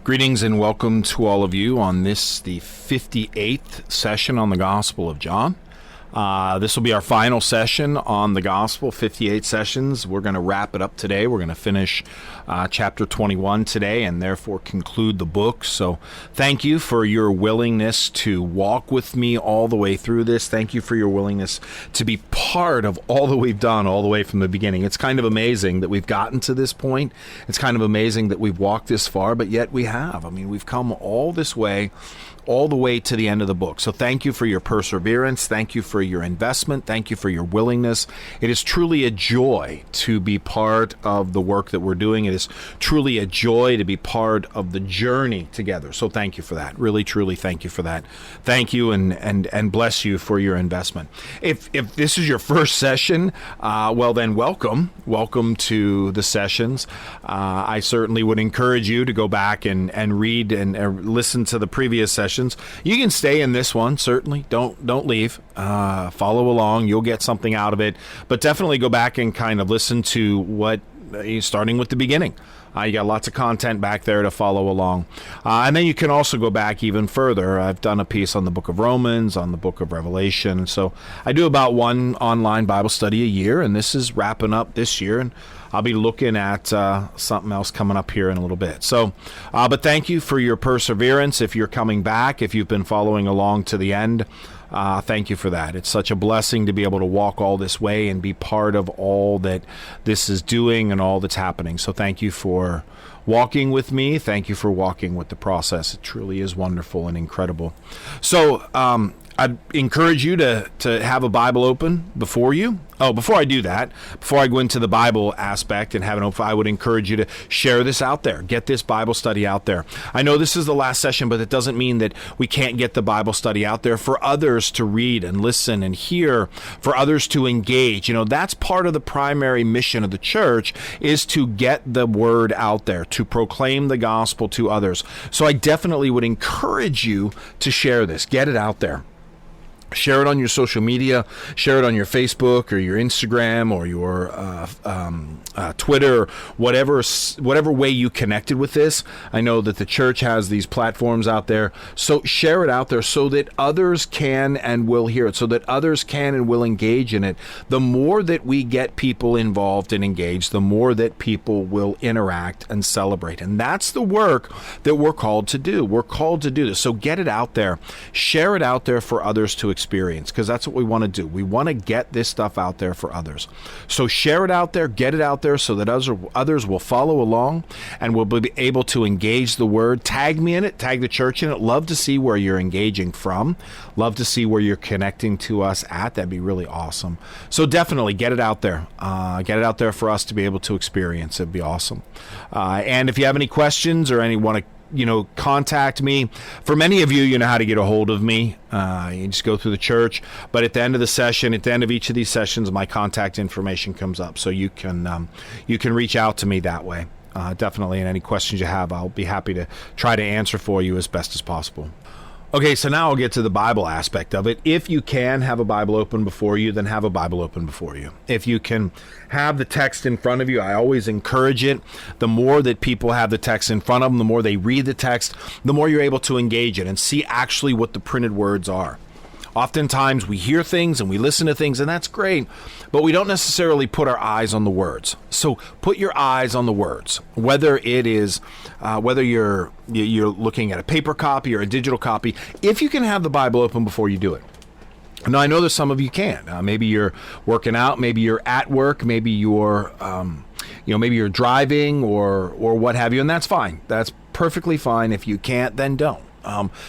Greetings and welcome to all of you on this, the 58th session on the Gospel of John. This will be our final session on the Gospel, 58 sessions. We're going to wrap it up today. We're going to finish chapter 21 today and therefore conclude the book. So thank you for your willingness to walk with me all the way through this. Thank you for your willingness to be part of all that we've done all the way from the beginning. It's kind of amazing that we've gotten to this point. It's kind of amazing that we've walked this far, but yet we have. I mean, we've come all this way, all the way to the end of the book. So thank you for your perseverance. Thank you for your investment. Thank you for your willingness. It is truly a joy to be part of the work that we're doing. It is truly a joy to be part of the journey together. So thank you for that. Really, truly thank you for that. Thank you and bless you for your investment. If this is your first session, well then welcome. Welcome to the sessions. I certainly would encourage you to go back and read and listen to the previous sessions. You can stay in this one, certainly. Don't leave. Follow along. You'll get something out of it. But definitely go back and kind of listen to what, starting with the beginning. You got lots of content back there to follow along. And then you can also go back even further. I've done a piece on the book of Romans, on the book of Revelation. So I do about one online Bible study a year, and this is wrapping up this year. And I'll be looking at something else coming up here in a little bit. So, but thank you for your perseverance. If you're coming back, if you've been following along to the end, thank you for that. It's such a blessing to be able to walk all this way and be part of all that this is doing and all that's happening. So thank you for walking with me. Thank you for walking with the process. It truly is wonderful and incredible. So I'd encourage you to have a Bible open before you. Oh, before I do that, before I go into the Bible aspect and have it open, I would encourage you to share this out there. Get this Bible study out there. I know this is the last session, but it doesn't mean that we can't get the Bible study out there for others to read and listen and hear, for others to engage. You know, that's part of the primary mission of the church, is to get the word out there, to proclaim the gospel to others. So I definitely would encourage you to share this. Get it out there. Share it on your social media, share it on your Facebook or your Instagram or your Twitter, or whatever way you connected with this. I know that the church has these platforms out there, so share it out there so that others can and will hear it, so that others can and will engage in it. The more that we get people involved and engaged, the more that people will interact and celebrate. And that's the work that we're called to do. We're called to do this. So get it out there. Share it out there for others to experience, because that's what we want to do. We want to get this stuff out there for others. So share it out there, get it out there so that others will follow along and will be able to engage the word. Tag me in it, tag the church in it. Love to see where you're engaging from. Love to see where you're connecting to us at. That'd be really awesome. So definitely get it out there. Get it out there for us to be able to experience. It'd be awesome. And if you have any questions or want to contact me. For many of you, you know how to get a hold of me. You just go through the church. But at the end of the session, at the end of each of these sessions, my contact information comes up, so you can reach out to me that way. Definitely, and any questions you have, I'll be happy to try to answer for you as best as possible. Okay, so now I'll get to the Bible aspect of it. If you can have a Bible open before you, then have a Bible open before you. If you can have the text in front of you, I always encourage it. The more that people have the text in front of them, the more they read the text, the more you're able to engage it and see actually what the printed words are. Oftentimes we hear things and we listen to things, and that's great, but we don't necessarily put our eyes on the words. So put your eyes on the words, whether it is whether you're looking at a paper copy or a digital copy. If you can have the Bible open before you do it. Now, I know that some of you can't. Maybe you're working out, maybe you're at work, maybe you're maybe you're driving or what have you, and that's fine. That's perfectly fine. If you can't, then don't.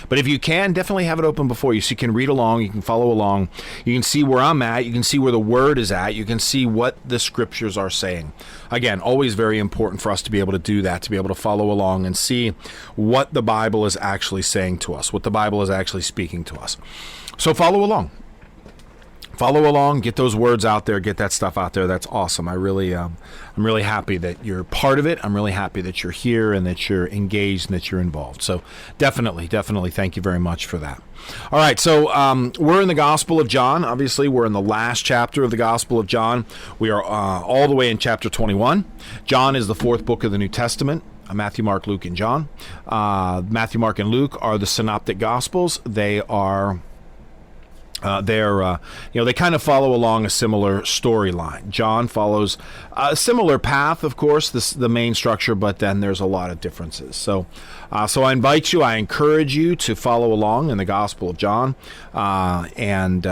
But if you can, definitely have it open before you so you can read along, you can follow along, you can see where I'm at, you can see where the word is at, you can see what the scriptures are saying. Again, always very important for us to be able to do that, to be able to follow along and see what the Bible is actually saying to us, what the Bible is actually speaking to us. So follow along. Follow along, get those words out there, get that stuff out there. That's awesome. I'm really happy that you're part of it. I'm really happy that you're here and that you're engaged and that you're involved. So definitely thank you very much for that. All right, so we're in the Gospel of John. Obviously, we're in the last chapter of the Gospel of John. We are all the way in chapter 21. John is the fourth book of the New Testament. Matthew, Mark, Luke, and John. Matthew, Mark, and Luke are the synoptic gospels. They are they kind of follow along a similar storyline. John follows a similar path, of course, the main structure, but then there's a lot of differences. So I invite you, I encourage you to follow along in the Gospel of John and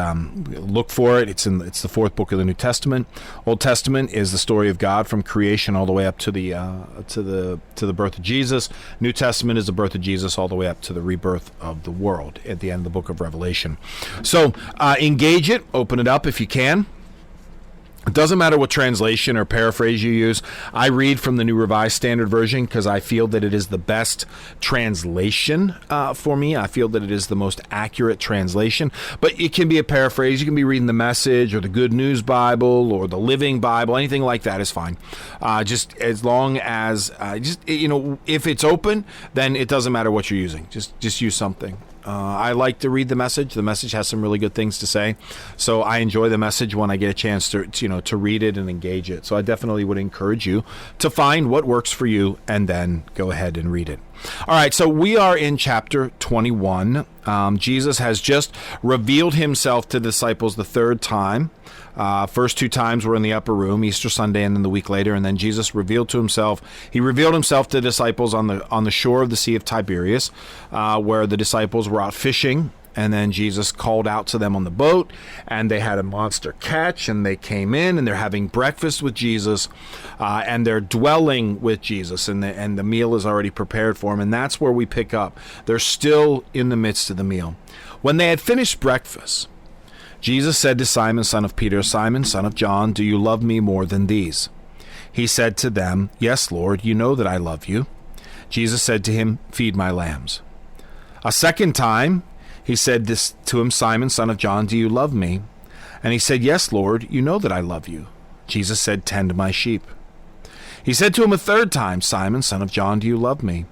look for it. It's the fourth book of the New Testament. Old Testament is the story of God from creation all the way up to the birth of Jesus. New Testament is the birth of Jesus all the way up to the rebirth of the world at the end of the book of Revelation. So engage it, open it up if you can. It doesn't matter what translation or paraphrase you use. I read from the New Revised Standard Version because I feel that it is the best translation for me. I feel that it is the most accurate translation. But it can be a paraphrase. You can be reading the Message or the Good News Bible or the Living Bible. Anything like that is fine. Just as long as, if it's open, then it doesn't matter what you're using. Just use something. I like to read the Message. The Message has some really good things to say, so I enjoy the Message when I get a chance to read it and engage it. So I definitely would encourage you to find what works for you and then go ahead and read it. All right, so we are in chapter 21. Jesus has just revealed himself to the disciples the third time. First two times were in the upper room, Easter Sunday and then the week later, and then Jesus revealed himself to the disciples on the shore of the Sea of Tiberias, where the disciples were out fishing. And then Jesus called out to them on the boat, and they had a monster catch, and they came in, and they're having breakfast with Jesus, and they're dwelling with Jesus, and the meal is already prepared for them, and that's where we pick up. They're still in the midst of the meal. When they had finished breakfast, Jesus said to Simon, son of Peter, Simon, son of John, do you love me more than these? He said to them, Yes, Lord, you know that I love you. Jesus said to him, Feed my lambs. A second time, he said this to him, Simon, son of John, do you love me? And he said, Yes, Lord, you know that I love you. Jesus said, Tend my sheep. He said to him a third time, Simon, son of John, do you love me?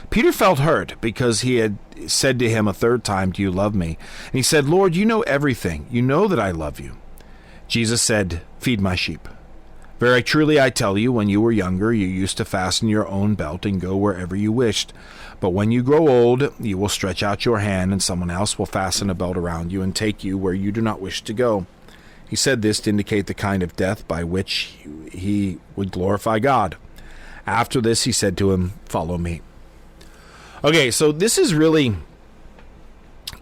Peter felt hurt because he had said to him a third time, Do you love me? And he said, Lord, you know everything. You know that I love you. Jesus said, Feed my sheep. Very truly I tell you, when you were younger, you used to fasten your own belt and go wherever you wished. But when you grow old, you will stretch out your hand, and someone else will fasten a belt around you and take you where you do not wish to go. He said this to indicate the kind of death by which he would glorify God. After this, he said to him, Follow me. Okay, so this is really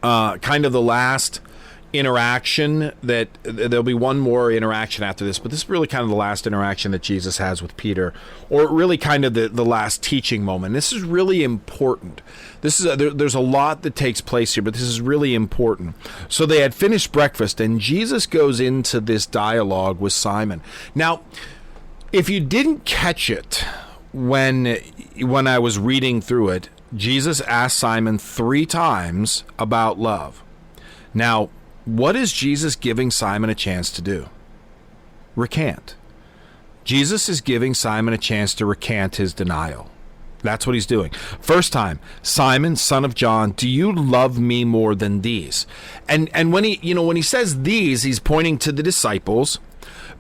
kind of the last interaction that there'll be one more interaction after this, but this is really kind of the last interaction that Jesus has with Peter, or really kind of the last teaching moment. This is really important. This is there's a lot that takes place here, but this is really important. So they had finished breakfast, and Jesus goes into this dialogue with Simon. Now, if you didn't catch it when I was reading through it, Jesus asked Simon 3 times about love. Now, what is Jesus giving Simon a chance to do? Recant. Jesus is giving Simon a chance to recant his denial. That's what he's doing. First time, Simon, son of John, do you love me more than these? And when he says these, he's pointing to the disciples,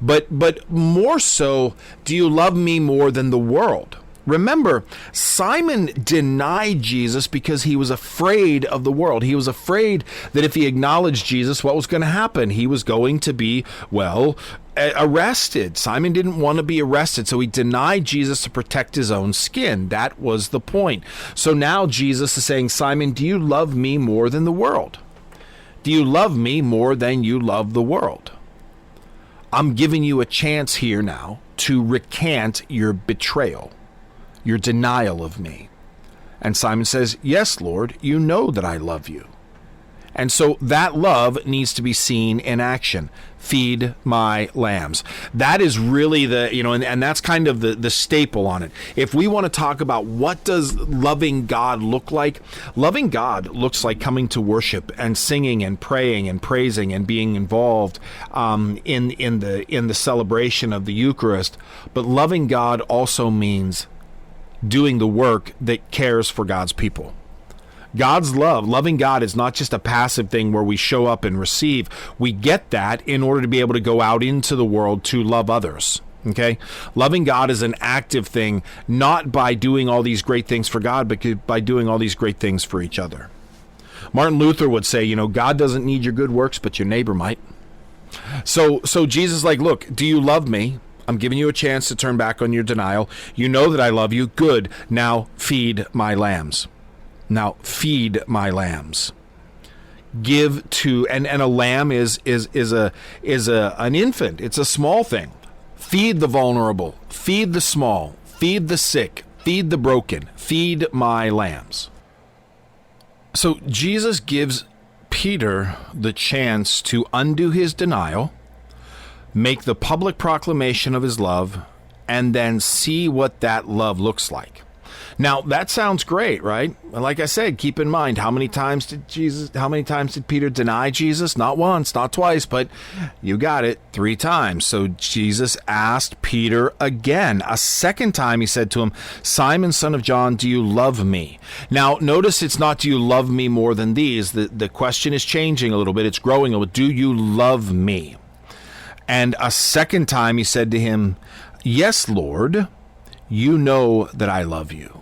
but more so, do you love me more than the world? Remember, Simon denied Jesus because he was afraid of the world. He was afraid that if he acknowledged Jesus, what was going to happen? He was going to be, arrested. Simon didn't want to be arrested, so he denied Jesus to protect his own skin. That was the point. So now Jesus is saying, Simon, do you love me more than the world? Do you love me more than you love the world? I'm giving you a chance here now to recant your betrayal, your denial of me. And Simon says, Yes, Lord, you know that I love you. And so that love needs to be seen in action. Feed my lambs. That is really and that's kind of the staple on it. If we want to talk about what does loving God look like, loving God looks like coming to worship and singing and praying and praising and being involved in the celebration of the Eucharist. But loving God also means doing the work that cares for God's people. God's love, loving God, is not just a passive thing where we show up and receive. We get that in order to be able to go out into the world to love others. Okay? Loving God is an active thing, not by doing all these great things for God, but by doing all these great things for each other. Martin Luther would say, God doesn't need your good works, but your neighbor might. So Jesus is like, look, do you love me? I'm giving you a chance to turn back on your denial. You know that I love you. Good. Now feed my lambs. Now feed my lambs. Give to, and a lamb is an infant. It's a small thing. Feed the vulnerable. Feed the small. Feed the sick. Feed the broken. Feed my lambs. So Jesus gives Peter the chance to undo his denial, make the public proclamation of his love, and then see what that love looks like. Now, that sounds great, right? Like I said, keep in mind, how many times did Peter deny Jesus? Not once, not twice, but you got it, 3 times. So Jesus asked Peter again. A second time he said to him, Simon, son of John, do you love me? Now, notice it's not do you love me more than these. The question is changing a little bit. It's growing a little bit. Do you love me? And a second time he said to him, yes, Lord, you know that I love you.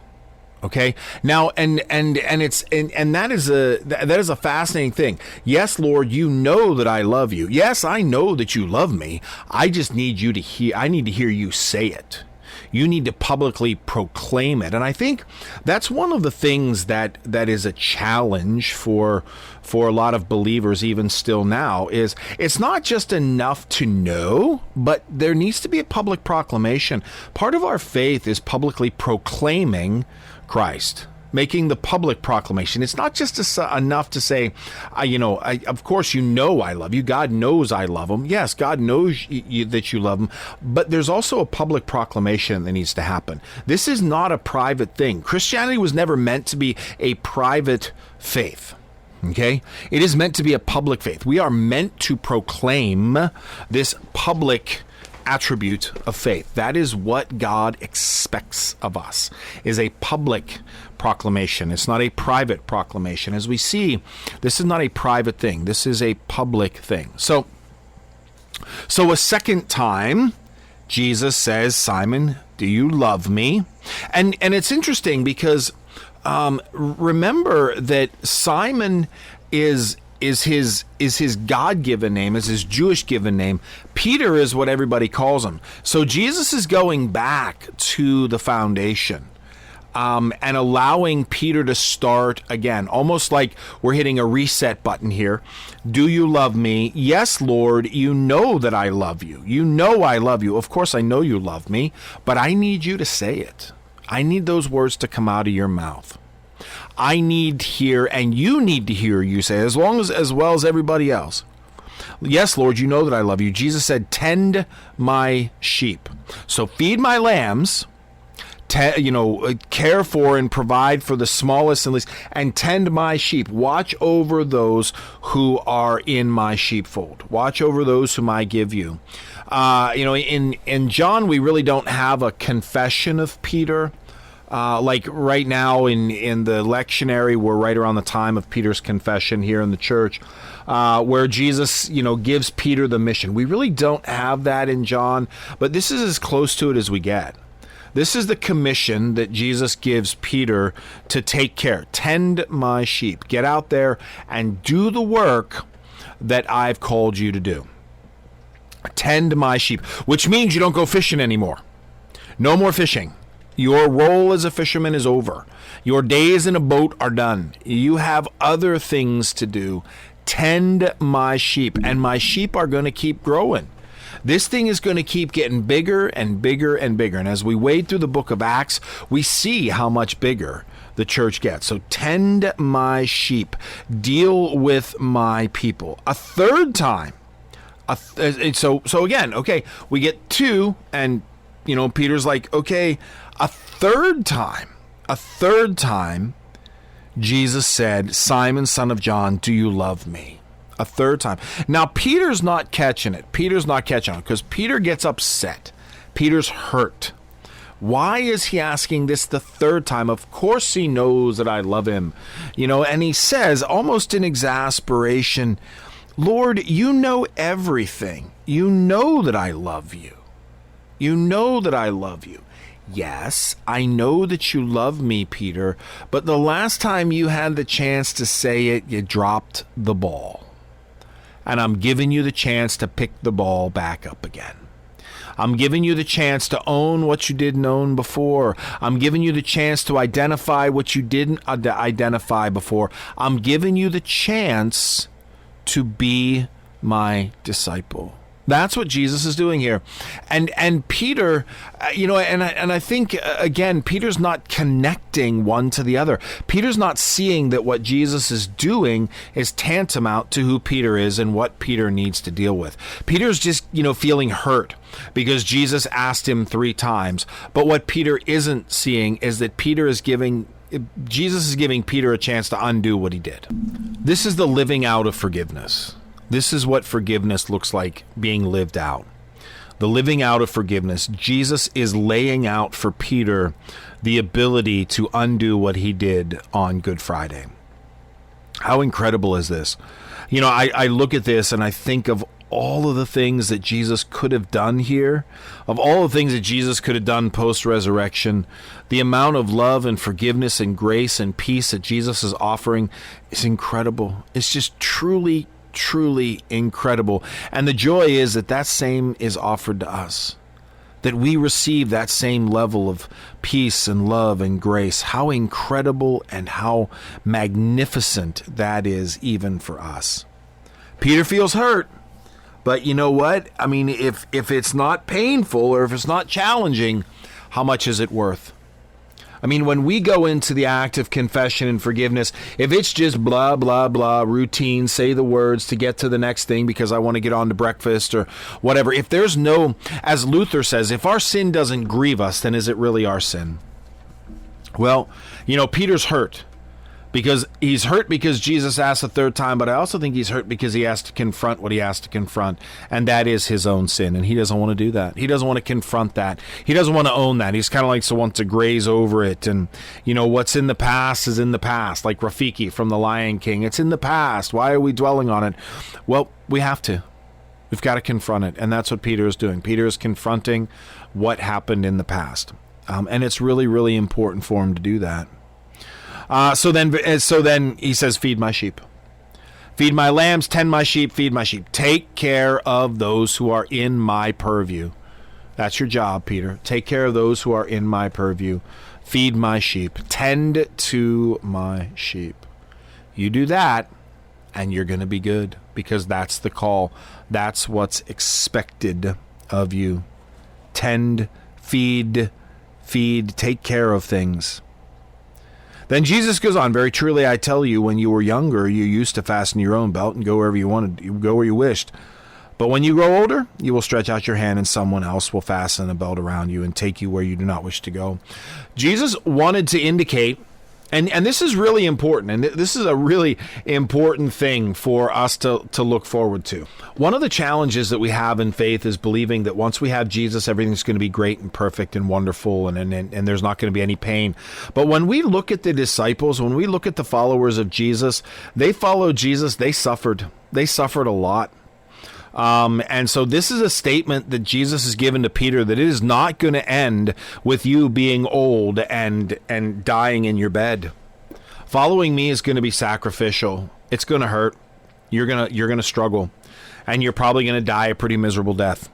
Okay. Now, and that is a fascinating thing. Yes, Lord, you know that I love you. Yes, I know that you love me. I just need you to hear. I need to hear you say it. You need to publicly proclaim it. And I think that's one of the things that is a challenge for a lot of believers, even still now, is it's not just enough to know, but there needs to be a public proclamation. Part of our faith is publicly proclaiming Christ, making the public proclamation. It's not just enough to say, of course, I love you. God knows I love him. Yes, God knows that you love him. But there's also a public proclamation that needs to happen. This is not a private thing. Christianity was never meant to be a private faith. Okay? It is meant to be a public faith. We are meant to proclaim this public attribute of faith. That is what God expects of us, is a public proclamation. It's not a private proclamation. As we see, this is not a private thing. This is a public thing. So a second time, Jesus says, Simon, do you love me? And it's interesting because remember that Simon is his God-given name, is his Jewish given name. Peter is what everybody calls him. So Jesus is going back to the foundation and allowing Peter to start again, almost like we're hitting a reset button here. Do you love me? Yes, Lord, you know that I love you. You know I love you. Of course, I know you love me, but I need you to say it. I need those words to come out of your mouth. I need to hear, and you need to hear you say, as well as everybody else. Yes, Lord, you know that I love you. Jesus said, tend my sheep. So feed my lambs, care for and provide for the smallest and least, and tend my sheep. Watch over those who are in my sheepfold. Watch over those whom I give you. In John, we really don't have a confession of Peter. Like right now in the lectionary, we're right around the time of Peter's confession here in the church, where Jesus, gives Peter the mission. We really don't have that in John, but this is as close to it as we get. This is the commission that Jesus gives Peter to take care. Tend my sheep. Get out there and do the work that I've called you to do. Tend my sheep, which means you don't go fishing anymore. No more fishing. Your role as a fisherman is over. Your days in a boat are done. You have other things to do. Tend my sheep, and my sheep are going to keep growing. This thing is going to keep getting bigger and bigger and bigger. And as we wade through the book of Acts, we see how much bigger the church gets. So tend my sheep. Deal with my people. A third time. So again, okay, we get 2, and Peter's like, okay, a third time, Jesus said, Simon, son of John, do you love me? A third time. Now, Peter's not catching it. Because Peter gets upset. Peter's hurt. Why is he asking this the third time? Of course he knows that I love him. And he says, almost in You know that I love you. Yes, I know that you love me, Peter, but the last time you had the chance to say it, you dropped the ball. And I'm giving you the chance to pick the ball back up again. I'm giving you the chance to own what you didn't own before. I'm giving you the chance to identify what you didn't identify before. I'm giving you the chance to be my disciple. That's what Jesus is doing here. And Peter, and I think, again, Peter's not connecting one to the other. Peter's not seeing that what Jesus is doing is tantamount to who Peter is and what Peter needs to deal with. Peter's just, feeling hurt because Jesus asked him 3 times. But what Peter isn't seeing is that Jesus is giving Peter a chance to undo what he did. This is the living out of forgiveness. This is what forgiveness looks like being lived out. The living out of forgiveness. Jesus is laying out for Peter the ability to undo what he did on Good Friday. How incredible is this? I look at this and I think of all of the things that Jesus could have done here, of all the things that Jesus could have done post-resurrection. The amount of love and forgiveness and grace and peace that Jesus is offering is incredible. It's just truly incredible. And the joy is that same is offered to us, that we receive that same level of peace and love and grace. How incredible and how magnificent that is even for us. Peter feels hurt, but you know what? I mean, if it's not painful or if it's not challenging, how much is it worth? I mean, when we go into the act of confession and forgiveness, if it's just blah, blah, blah, routine, say the words to get to the next thing because I want to get on to breakfast or whatever, if there's no, as Luther says, if our sin doesn't grieve us, then is it really our sin? Well, Peter's hurt. Because he's hurt because Jesus asked a 3rd time, but I also think he's hurt because he has to confront what he has to confront, and that is his own sin, and he doesn't want to do that. He doesn't want to confront that. He doesn't want to own that. He's kind of likes to want to graze over it, and what's in the past is in the past, like Rafiki from The Lion King. It's in the past. Why are we dwelling on it? Well, we have to. We've got to confront it, and that's what Peter is doing. Peter is confronting what happened in the past, and it's really, really important for him to do that. So then he says, feed my sheep. Feed my lambs, tend my sheep, feed my sheep. Take care of those who are in my purview. That's your job, Peter. Take care of those who are in my purview. Feed my sheep. Tend to my sheep. You do that, and you're going to be good, because that's the call. That's what's expected of you. Tend, feed, take care of things. Then Jesus goes on, very truly I tell you, when you were younger, you used to fasten your own belt and go wherever you wanted, you go where you wished. But when you grow older, you will stretch out your hand and someone else will fasten a belt around you and take you where you do not wish to go. Jesus wanted to indicate, and this is really important, and this is a really important thing for us to look forward to. One of the challenges that we have in faith is believing that once we have Jesus, everything's going to be great and perfect and wonderful, and there's not going to be any pain. But when we look at the disciples, when we look at the followers of Jesus, they followed Jesus, they suffered. They suffered a lot. And so this is a statement that Jesus has given to Peter, that it is not going to end with you being old and dying in your bed. Following me is going to be sacrificial. It's going to hurt. You're going to struggle, and you're probably going to die a pretty miserable death.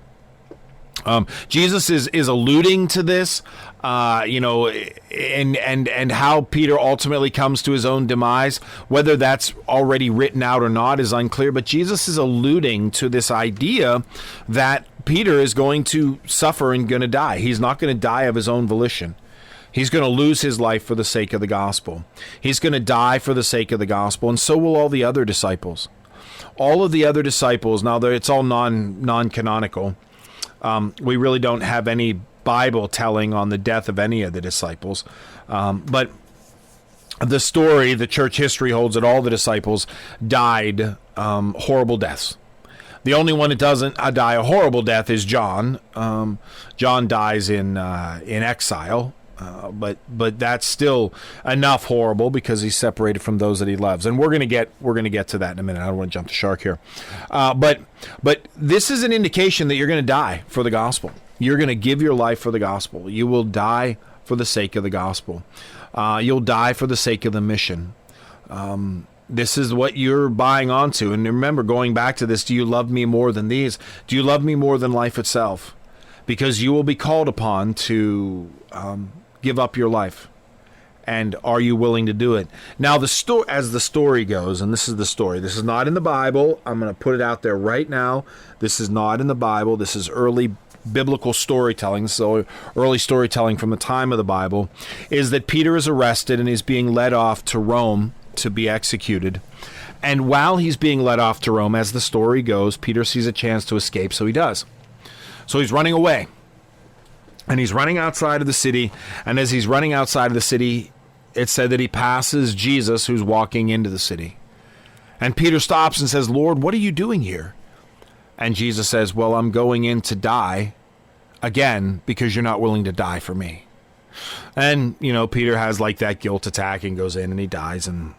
Jesus is alluding to this, and how Peter ultimately comes to his own demise. Whether that's already written out or not is unclear, but Jesus is alluding to this idea that Peter is going to suffer and going to die. He's not going to die of his own volition. He's going to lose his life for the sake of the gospel. He's going to die for the sake of the gospel, and so will all the other disciples. All of the other disciples, now it's all non-canonical. We really don't have any Bible telling on the death of any of the disciples. But the story, the church history holds that all the disciples died horrible deaths. The only one that doesn't die a horrible death is John. John dies in exile. But that's still enough horrible because he's separated from those that he loves, and we're gonna get to that in a minute. I don't want to jump the shark here, but this is an indication that you're going to die for the gospel. You're going to give your life for the gospel. You will die for the sake of the gospel. You'll die for the sake of the mission. This is what you're buying onto. And remember, going back to this, do you love me more than these? Do you love me more than life itself? Because you will be called upon to give up your life. And are you willing to do it? Now, as the story goes, and this is the story. This is not in the Bible. I'm going to put it out there right now. This is not in the Bible. This is early biblical storytelling. So early storytelling from the time of the Bible is that Peter is arrested and he's being led off to Rome to be executed. And while he's being led off to Rome, as the story goes, Peter sees a chance to escape, so he does. So he's running away. And he's running outside of the city. And as he's running outside of the city, it said that he passes Jesus, who's walking into the city. And Peter stops and says, Lord, what are you doing here? And Jesus says, well, I'm going in to die again because you're not willing to die for me. And, Peter has like that guilt attack and goes in and he dies, and,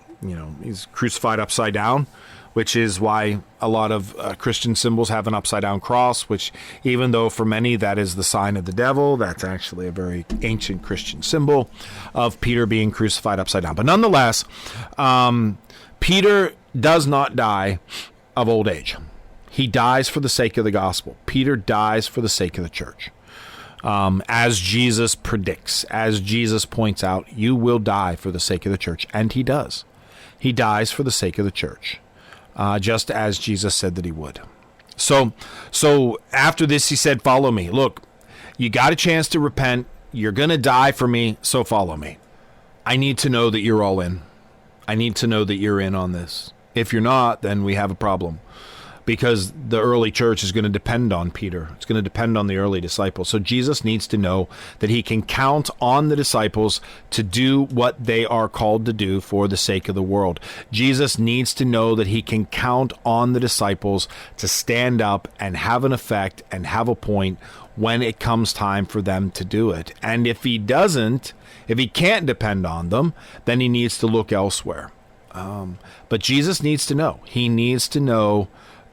he's crucified upside down, which is why a lot of Christian symbols have an upside-down cross, which even though for many that is the sign of the devil, that's actually a very ancient Christian symbol of Peter being crucified upside down. But nonetheless, Peter does not die of old age. He dies for the sake of the gospel. Peter dies for the sake of the church. As Jesus predicts, as Jesus points out, you will die for the sake of the church. And he does. He dies for the sake of the church. Just as Jesus said that he would. So after this, he said, follow me. Look, you got a chance to repent. You're going to die for me, so follow me. I need to know that you're all in. I need to know that you're in on this. If you're not, then we have a problem. Because the early church is going to depend on Peter. It's going to depend on the early disciples. So Jesus needs to know that he can count on the disciples to do what they are called to do for the sake of the world. Jesus needs to know that he can count on the disciples to stand up and have an effect and have a point when it comes time for them to do it. And if he doesn't, if he can't depend on them, then he needs to look elsewhere. But Jesus needs to know. He needs to know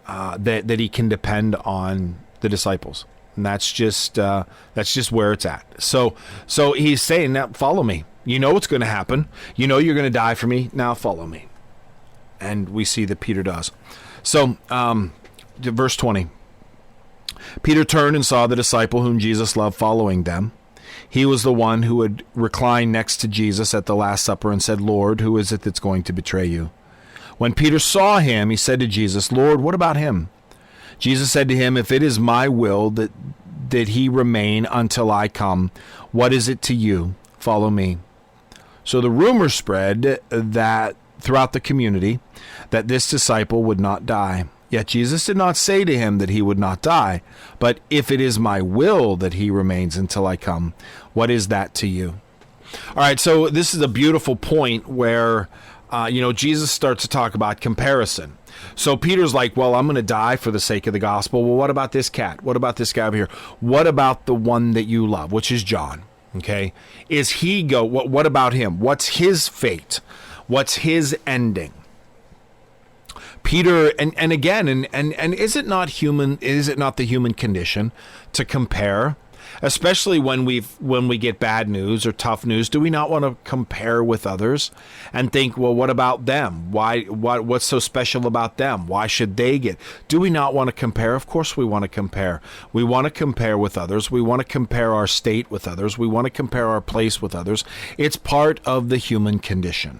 that he can depend on the disciples, and that's just where it's at. So he's saying, now follow me. You know what's going to happen. You know you're going to die for me. Now follow me. And we see that Peter does. So verse 20. Peter turned and saw the disciple whom Jesus loved following them. He was the one who had reclined next to Jesus at the Last Supper and said, Lord, who is it that's going to betray you? When Peter saw him, he said to Jesus, Lord, what about him? Jesus said to him, if it is my will that he remain until I come, what is it to you? Follow me. So the rumor spread that throughout the community that this disciple would not die. Yet Jesus did not say to him that he would not die, but if it is my will that he remains until I come, what is that to you? All right, so this is a beautiful point where Jesus starts to talk about comparison. So Peter's like, well, I'm going to die for the sake of the gospel. Well, what about this cat? What about this guy over here? What about the one that you love, which is John? Okay. What about him? What's his fate? What's his ending? Peter, and again, and is it not the human condition to compare? Especially when we get bad news or tough news, do we not want to compare with others and think, well, what about them? What's so special about them? Why should they get? Do we not want to compare? Of course we want to compare. We want to compare with others. We want to compare our state with others. We want to compare our place with others. It's part of the human condition.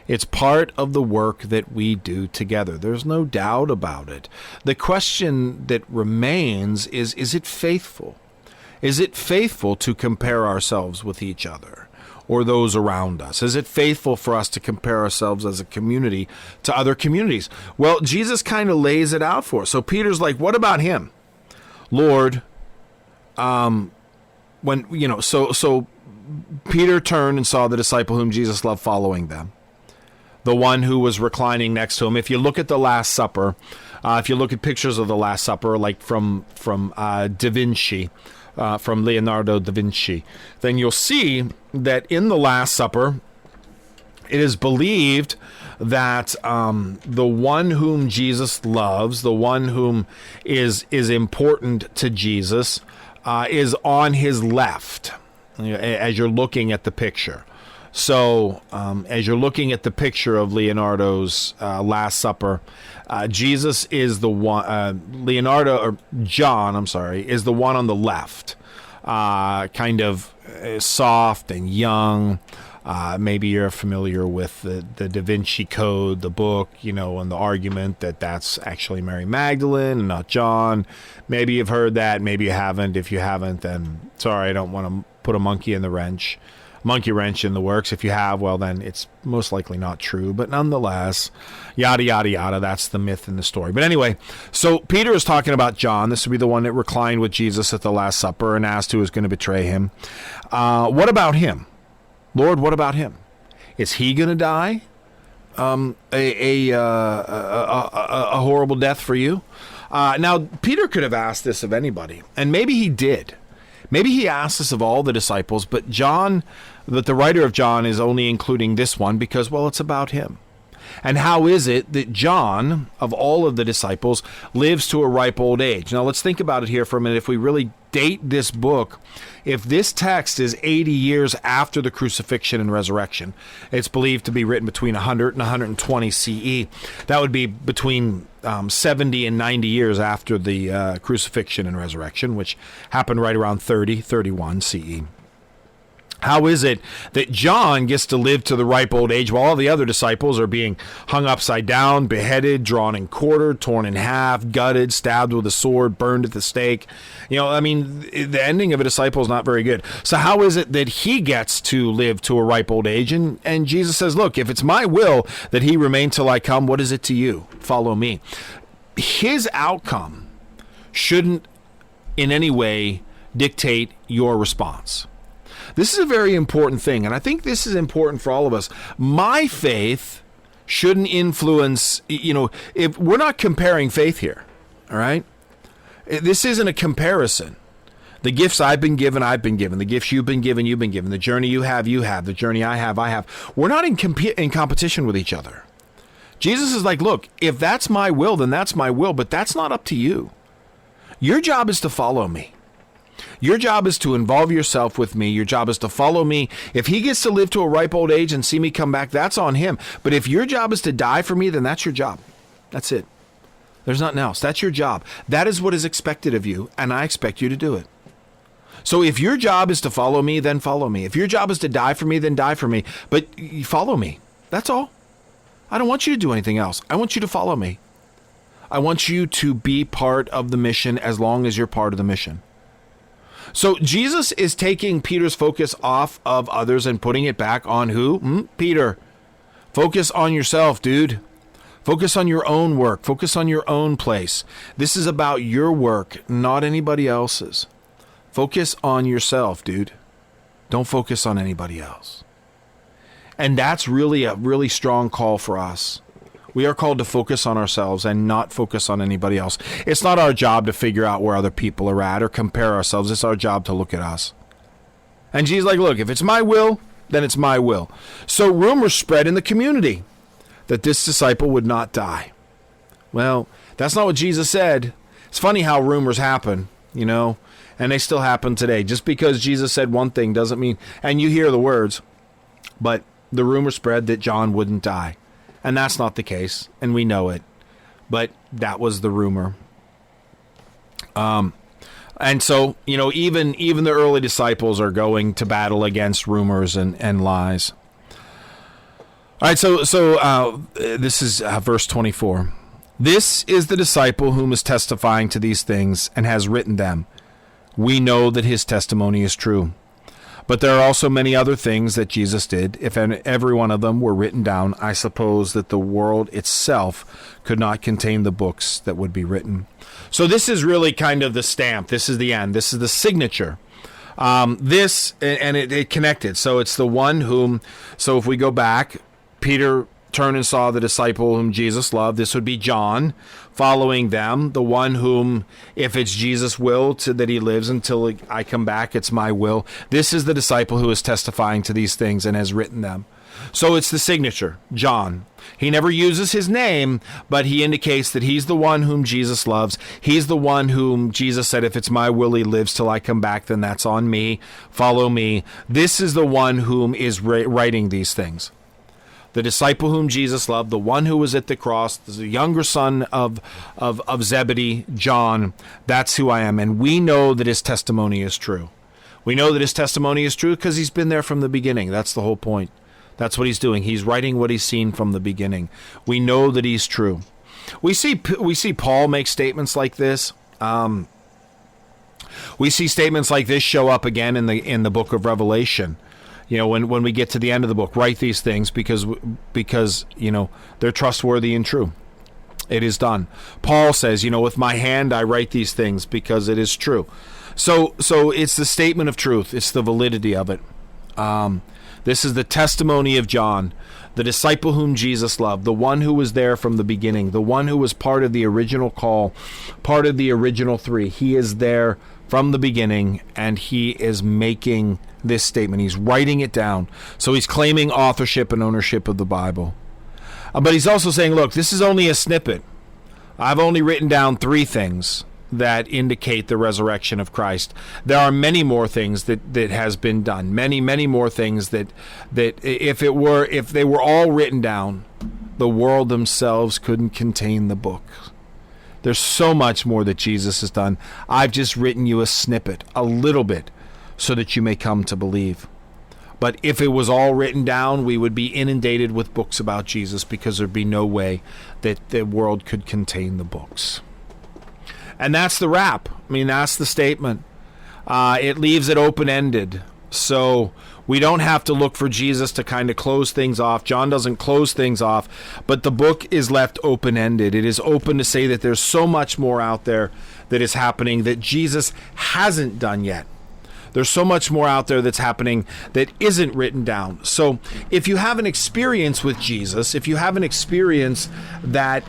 It's part of the work that we do together. There's no doubt about it. The question that remains is it faithful? Is it faithful to compare ourselves with each other or those around us? Is it faithful for us to compare ourselves as a community to other communities? Well, Jesus kind of lays it out for us. So Peter's like, what about him? Lord, so Peter turned and saw the disciple whom Jesus loved following them, the one who was reclining next to him. If you look at the Last Supper, if you look at pictures of the Last Supper, like from Da Vinci, from Leonardo da Vinci, then you'll see that in the Last Supper, it is believed that the one whom Jesus loves, the one whom is important to Jesus, is on his left, as you're looking at the picture. So as you're looking at the picture of Leonardo's Last Supper, Jesus is the one, John, is the one on the left, kind of soft and young. Maybe you're familiar with the Da Vinci Code, the book, and the argument that that's actually Mary Magdalene and not John. Maybe you've heard that, maybe you haven't. If you haven't, then sorry, I don't want to put a monkey wrench in the works. If you have, well, then it's most likely not true. But nonetheless, yada, yada, yada, that's the myth in the story. But anyway, so Peter is talking about John. This would be the one that reclined with Jesus at the Last Supper and asked who was going to betray him. What about him? Lord, what about him? Is he going to die a horrible death for you? Now, Peter could have asked this of anybody, and maybe he did. Maybe he asked this of all the disciples, but the writer of John is only including this one because, well, it's about him. And how is it that John, of all of the disciples, lives to a ripe old age? Now, let's think about it here for a minute. If we really date this book, if this text is 80 years after the crucifixion and resurrection, it's believed to be written between 100 and 120 CE. That would be between 70 and 90 years after the crucifixion and resurrection, which happened right around 31 CE. How is it that John gets to live to the ripe old age while all the other disciples are being hung upside down, beheaded, drawn and quartered, torn in half, gutted, stabbed with a sword, burned at the stake? The ending of a disciple is not very good. So how is it that he gets to live to a ripe old age? And Jesus says, look, if it's my will that he remain till I come, what is it to you? Follow me. His outcome shouldn't in any way dictate your response. This is a very important thing, and I think this is important for all of us. My faith shouldn't influence, if we're not comparing faith here, all right? This isn't a comparison. The gifts I've been given. The gifts you've been given. The journey you have. The journey I have. We're not in competition with each other. Jesus is like, look, if that's my will, then that's my will, but that's not up to you. Your job is to follow me. Your job is to involve yourself with me. Your job is to follow me. If he gets to live to a ripe old age and see me come back, that's on him. But if your job is to die for me, then that's your job. That's it. There's nothing else. That's your job. That is what is expected of you, and I expect you to do it. So if your job is to follow me, then follow me. If your job is to die for me, then die for me. But follow me. That's all. I don't want you to do anything else. I want you to follow me. I want you to be part of the mission as long as you're part of the mission. So Jesus is taking Peter's focus off of others and putting it back on who? Peter. Focus on yourself, dude. Focus on your own work. Focus on your own place. This is about your work, not anybody else's. Focus on yourself, dude. Don't focus on anybody else. And that's really a really strong call for us. We are called to focus on ourselves and not focus on anybody else. It's not our job to figure out where other people are at or compare ourselves. It's our job to look at us. And Jesus is like, look, if it's my will, then it's my will. So rumors spread in the community that this disciple would not die. Well, that's not what Jesus said. It's funny how rumors happen, and they still happen today. Just because Jesus said one thing doesn't mean, and you hear the words, but the rumor spread that John wouldn't die. And that's not the case, and we know it. But that was the rumor. And so, even the early disciples are going to battle against rumors and lies. All right, so this is verse 24. This is the disciple whom is testifying to these things and has written them. We know that his testimony is true. But there are also many other things that Jesus did. If every one of them were written down, I suppose that the world itself could not contain the books that would be written. So this is really kind of the stamp. This is the end. This is the signature. It connected. So it's the one whom, so if we go back, Peter turned and saw the disciple whom Jesus loved. This would be John, following them, the one whom, if it's Jesus' will that he lives until I come back, it's my will. This is the disciple who is testifying to these things and has written them. So it's the signature, John. He never uses his name, but he indicates that he's the one whom Jesus loves. He's the one whom Jesus said, if it's my will he lives till I come back, then that's on me. Follow me. This is the one whom is writing these things. The disciple whom Jesus loved, the one who was at the cross, the younger son of Zebedee, John. That's who I am. And we know that his testimony is true. We know that his testimony is true because he's been there from the beginning. That's the whole point. That's what he's doing. He's writing what he's seen from the beginning. We know that he's true. We see Paul make statements like this. We see statements like this show up again in the book of Revelation. You know, when we get to the end of the book, write these things because you know they're trustworthy and true. It is done. Paul says, you know, with my hand I write these things because it is true. So it's the statement of truth. It's the validity of it. This is the testimony of John, the disciple whom Jesus loved, the one who was there from the beginning, the one who was part of the original call, part of the original three. He is there from the beginning, and he is making this statement. He's writing it down. So he's claiming authorship and ownership of the Bible. But he's also saying, look, this is only a snippet. I've only written down 3 things that indicate the resurrection of Christ. There are many more things that has been done. Many, many more things that if they were all written down, the world themselves couldn't contain the book. There's so much more that Jesus has done. I've just written you a snippet, a little bit, so that you may come to believe. But if it was all written down, we would be inundated with books about Jesus because there'd be no way that the world could contain the books. And that's the wrap. I mean, that's the statement. It leaves it open-ended. So we don't have to look for Jesus to kind of close things off. John doesn't close things off, but the book is left open-ended. It is open to say that there's so much more out there that is happening that Jesus hasn't done yet. There's so much more out there that's happening that isn't written down. So if you have an experience with Jesus, if you have an experience that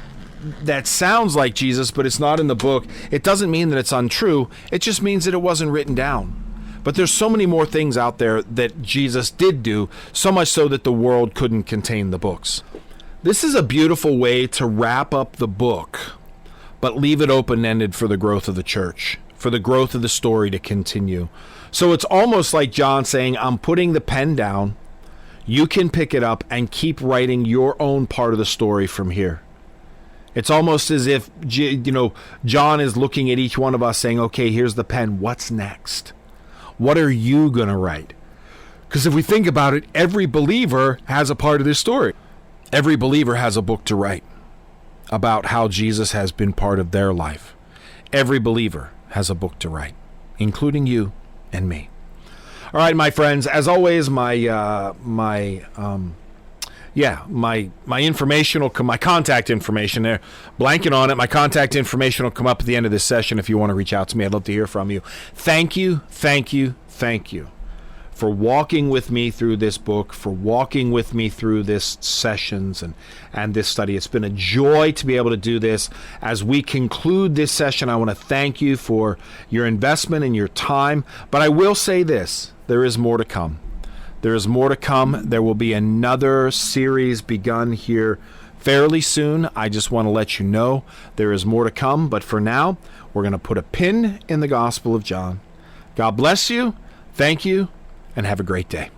sounds like Jesus, but it's not in the book, it doesn't mean that it's untrue. It just means that it wasn't written down. But there's so many more things out there that Jesus did do, so much so that the world couldn't contain the books. This is a beautiful way to wrap up the book, but leave it open-ended for the growth of the church, for the growth of the story to continue. So it's almost like John saying, I'm putting the pen down. You can pick it up and keep writing your own part of the story from here. It's almost as if, you know, John is looking at each one of us saying, okay, here's the pen. What's next? What are you going to write? Because if we think about it, every believer has a part of this story. Every believer has a book to write about how Jesus has been part of their life. Every believer has a book to write, including you and me. All right, my friends, as always, my information will come, my contact information there, blanking on it. My contact information will come up at the end of this session if you want to reach out to me. I'd love to hear from you. Thank you for walking with me through this book, for walking with me through this sessions and this study. It's been a joy to be able to do this. As we conclude this session, I want to thank you for your investment and your time. But I will say this, there is more to come. There is more to come. There will be another series begun here fairly soon. I just want to let you know there is more to come. But for now, we're going to put a pin in the Gospel of John. God bless you. Thank you, and have a great day.